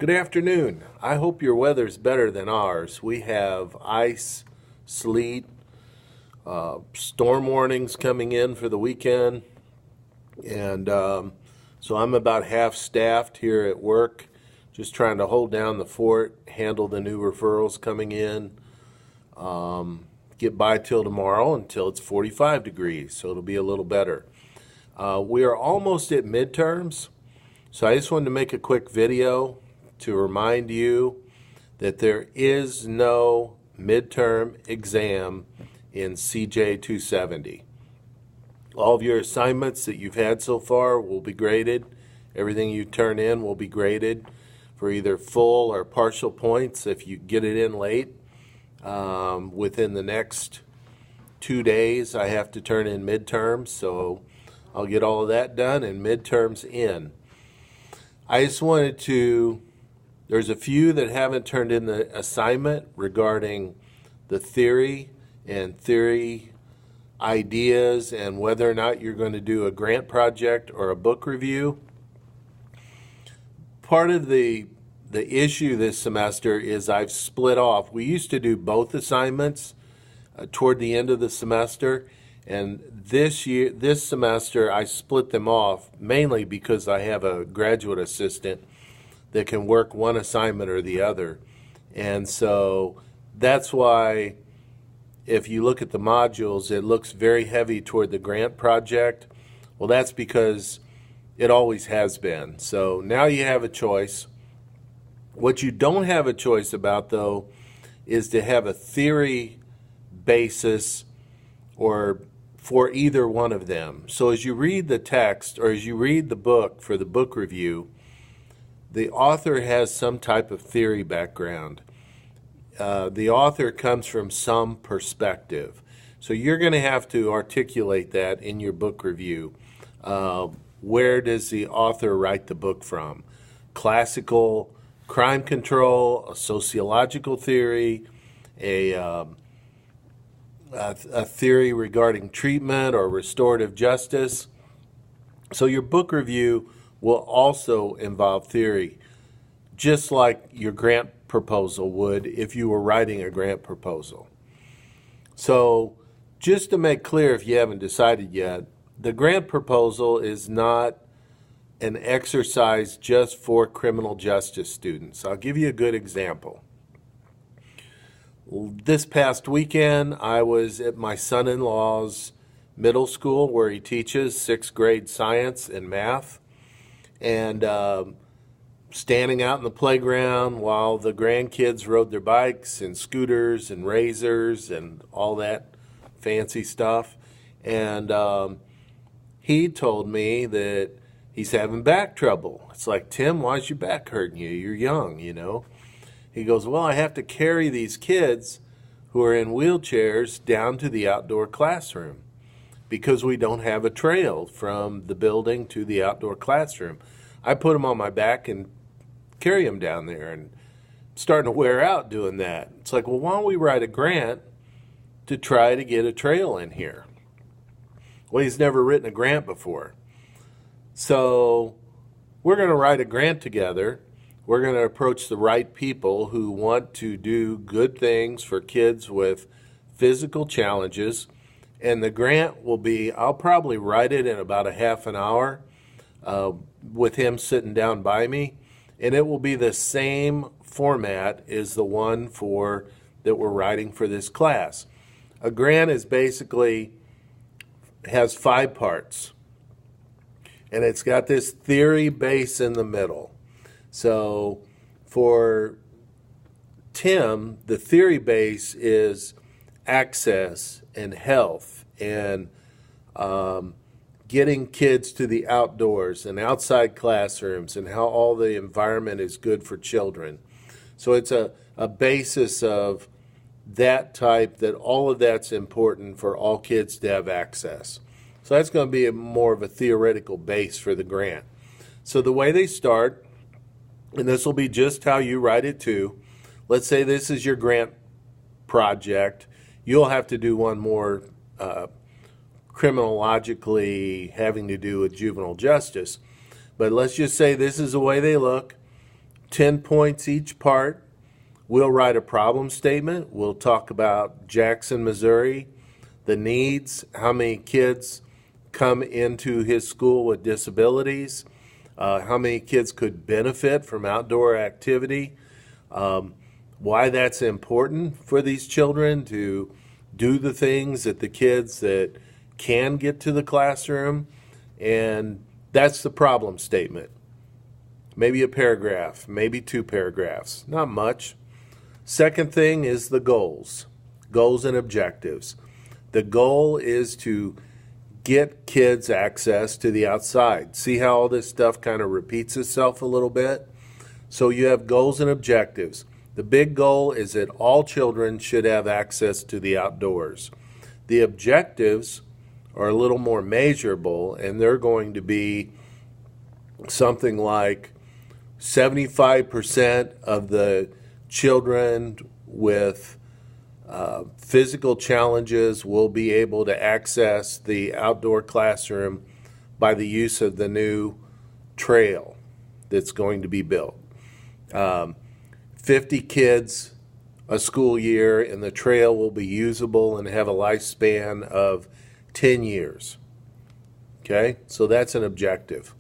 Good afternoon. I hope your weather's better than ours. We have ice, sleet, storm warnings coming in for the weekend, and so I'm about half staffed here at work, just trying to hold down the fort, handle the new referrals coming in, get by till tomorrow until it's 45 degrees, so it'll be a little better. We are almost at midterms, so I just wanted to make a quick video to remind you that there is no midterm exam in CJ 270. All of your assignments that you've had so far will be graded. Everything you turn in will be graded for either full or partial points if you get it in late. Within the next 2 days, I have to turn in midterms, so I'll get all of that done and midterms in. I just wanted to, there's a few that haven't turned in the assignment regarding the theory and theory ideas and whether or not you're going to do a grant project or a book review. Part of the issue this semester is I've split off. We used to do both assignments toward the end of the semester, and this semester I split them off mainly because I have a graduate assistant that can work one assignment or the other. And so that's why if you look at the modules, it looks very heavy toward the grant project. Well, that's because it always has been. So now you have a choice. What you don't have a choice about, though, is to have a theory basis or for either one of them. So as you read the text or as you read the book for the book review, the author has some type of theory background. The author comes from some perspective. So you're going to have to articulate that in your book review. Where does the author write the book from? Classical crime control, a sociological theory, a theory regarding treatment or restorative justice. So your book review will also involve theory, just like your grant proposal would if you were writing a grant proposal. So just to make clear, if you haven't decided yet, the grant proposal is not an exercise just for criminal justice students. I'll give you a good example. This past weekend, I was at my son-in-law's middle school where he teaches 6th grade science and math, and standing out in the playground while the grandkids rode their bikes and scooters and razors and all that fancy stuff. And he told me that he's having back trouble. It's like, Tim, why's your back hurting you? You're young, you know. He goes, well, I have to carry these kids who are in wheelchairs down to the outdoor classroom because we don't have a trail from the building to the outdoor classroom. I put them on my back and carry them down there, and starting to wear out doing that. It's like, well, why don't we write a grant to try to get a trail in here? Well, he's never written a grant before. So we're going to write a grant together. We're going to approach the right people who want to do good things for kids with physical challenges. And the grant will be, I'll probably write it in about a half an hour with him sitting down by me. And it will be the same format as the one that we're writing for this class. A grant is basically has 5 parts. And it's got this theory base in the middle. So for Tim, the theory base is access and health and getting kids to the outdoors and outside classrooms and how all the environment is good for children. So it's a basis of that type, that all of that's important for all kids to have access. So that's going to be more of a theoretical base for the grant. So the way they start, and this will be just how you write it too. Let's say this is your grant project. You'll have to do one more criminologically having to do with juvenile justice. But let's just say this is the way they look. 10 points each part. We'll write a problem statement. We'll talk about Jackson, Missouri, the needs, how many kids come into his school with disabilities, how many kids could benefit from outdoor activity, why that's important for these children to do the things that the kids that can get to the classroom, and that's the problem statement. Maybe a paragraph, maybe 2 paragraphs, not much. Second thing is the goals and objectives. The goal is to get kids access to the outside. See how all this stuff kind of repeats itself a little bit? So you have goals and objectives. The big goal is that all children should have access to the outdoors. The objectives are a little more measurable, and they're going to be something like 75% of the children with physical challenges will be able to access the outdoor classroom by the use of the new trail that's going to be built. 50 kids a school year, and the trail will be usable and have a lifespan of 10 years. Okay, so that's an objective.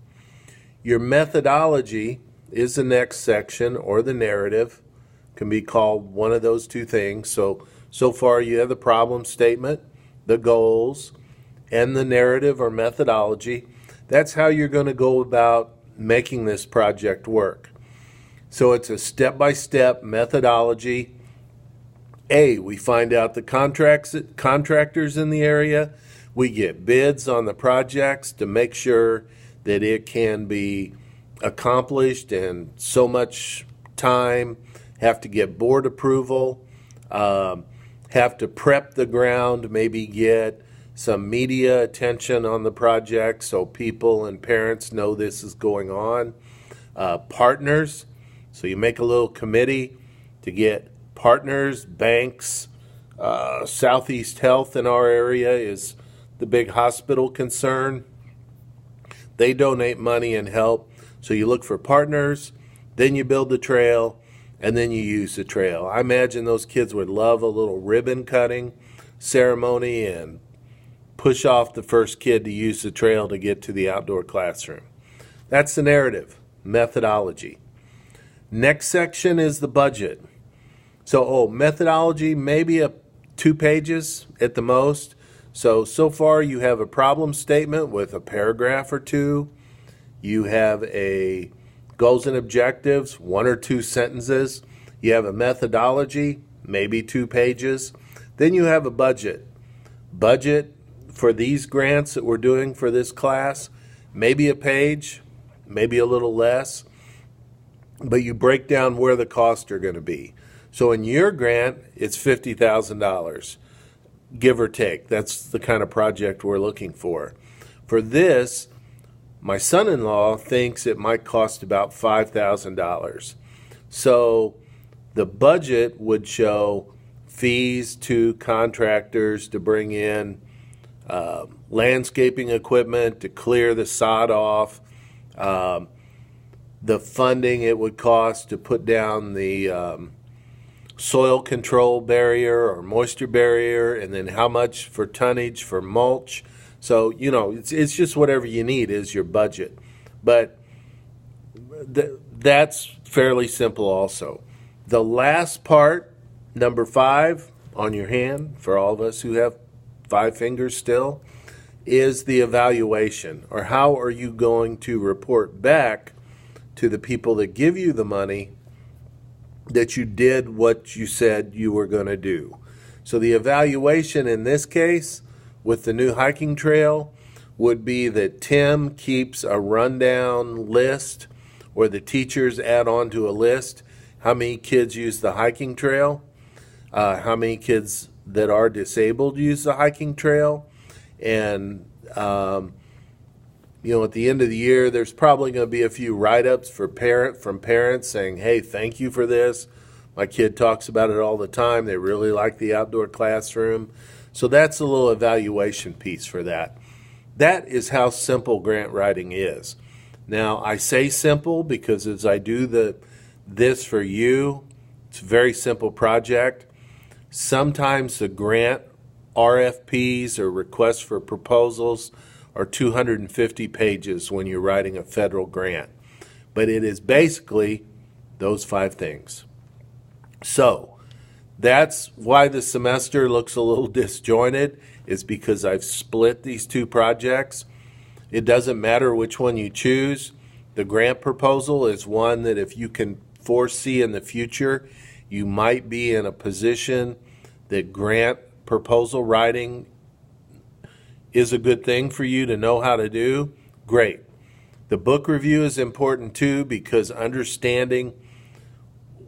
Your methodology is the next section, or the narrative. Can be called one of those two things. So far you have the problem statement, the goals, and the narrative or methodology. That's how you're going to go about making this project work. So it's a step-by-step methodology. We find out the contractors in the area. We get bids on the projects to make sure that it can be accomplished in so much time, have to get board approval, have to prep the ground, maybe get some media attention on the project so people and parents know this is going on. Partners, so you make a little committee to get partners, banks. Southeast Health in our area is the big hospital concern. They donate money and help. So you look for partners, then you build the trail, and then you use the trail. I imagine those kids would love a little ribbon cutting ceremony and push off the first kid to use the trail to get to the outdoor classroom. That's the narrative, methodology. Next section is the budget. So, methodology, maybe 2 pages at the most. So far you have a problem statement with a paragraph or 2. You have a goals and objectives, 1 or 2 sentences. You have a methodology, maybe 2 pages. Then you have a budget. Budget for these grants that we're doing for this class, maybe a page, maybe a little less, but you break down where the costs are going to be. So in your grant, it's $50,000, give or take. That's the kind of project we're looking for. For this, my son-in-law thinks it might cost about $5,000. So the budget would show fees to contractors to bring in landscaping equipment to clear the sod off, the funding it would cost to put down the soil control barrier or moisture barrier, and then how much for tonnage for mulch. So, it's just whatever you need is your budget. But that's fairly simple also. The last part, number 5 on your hand, for all of us who have 5 fingers still, is the evaluation, or how are you going to report back to the people that give you the money that you did what you said you were going to do. So the evaluation in this case with the new hiking trail would be that Tim keeps a rundown list, or the teachers add on to a list how many kids use the hiking trail, how many kids that are disabled use the hiking trail, and at the end of the year, there's probably going to be a few write-ups from parents saying, hey, thank you for this. My kid talks about it all the time. They really like the outdoor classroom. So that's a little evaluation piece for that. That is how simple grant writing is. Now, I say simple because as I do the this for you. It's a very simple project. Sometimes the grant RFPs or requests for proposals are 250 pages when you're writing a federal grant. But it is basically those 5 things. So that's why the semester looks a little disjointed, is because I've split these 2 projects. It doesn't matter which one you choose. The grant proposal is one that if you can foresee in the future, you might be in a position that grant proposal writing is a good thing for you to know how to do. Great. The book review is important too, because understanding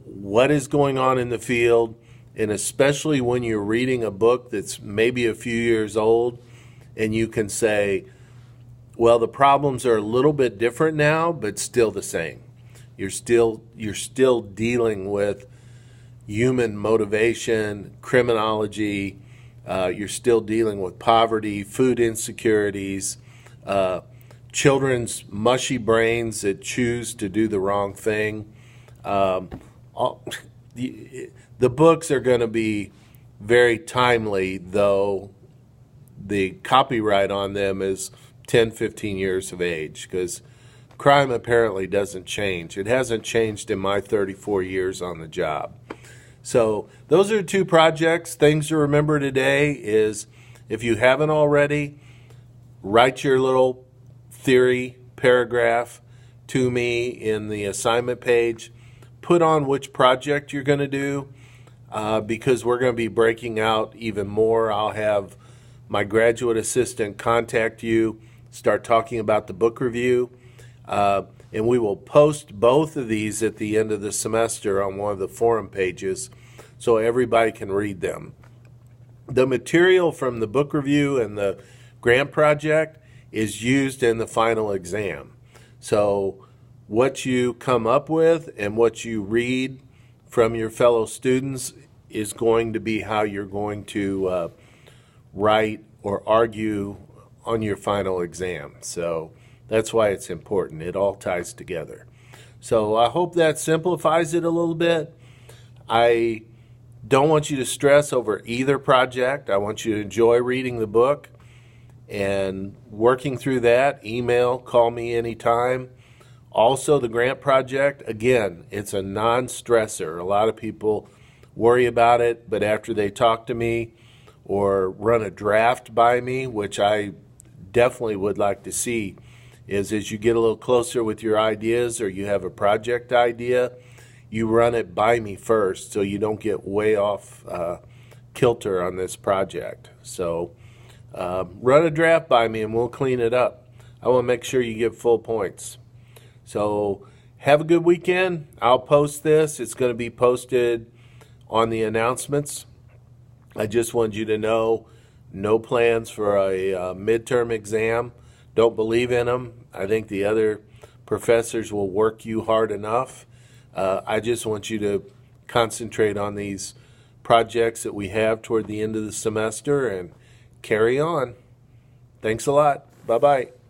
what is going on in the field, and especially when you're reading a book that's maybe a few years old and you can say, well, the problems are a little bit different now, but still the same. You're still dealing with human motivation, criminology. You're still dealing with poverty, food insecurities, children's mushy brains that choose to do the wrong thing. The books are going to be very timely, though the copyright on them is 10, 15 years of age, because crime apparently doesn't change. It hasn't changed in my 34 years on the job. So those are 2 projects. Things to remember today is, if you haven't already, write your little theory paragraph to me in the assignment page. Put on which project you're going to do, because we're going to be breaking out even more. I'll have my graduate assistant contact you, start talking about the book review, and we will post both of these at the end of the semester on one of the forum pages so everybody can read them. The material from the book review and the grant project is used in the final exam. So what you come up with and what you read from your fellow students is going to be how you're going to write or argue on your final exam. So that's why it's important. It all ties together. So I hope that simplifies it a little bit. I don't want you to stress over either project. I want you to enjoy reading the book and working through that. Email, call me anytime. Also, the grant project, again, it's a non-stressor. A lot of people worry about it, but after they talk to me or run a draft by me, which I definitely would like to see, is as you get a little closer with your ideas or you have a project idea, you run it by me first so you don't get way off kilter on this project. So run a draft by me and we'll clean it up. I want to make sure you get full points. So have a good weekend. I'll post this. It's going to be posted on the announcements. I just wanted you to know, no plans for a midterm exam. Don't believe in them. I think the other professors will work you hard enough. I just want you to concentrate on these projects that we have toward the end of the semester and carry on. Thanks a lot. Bye-bye.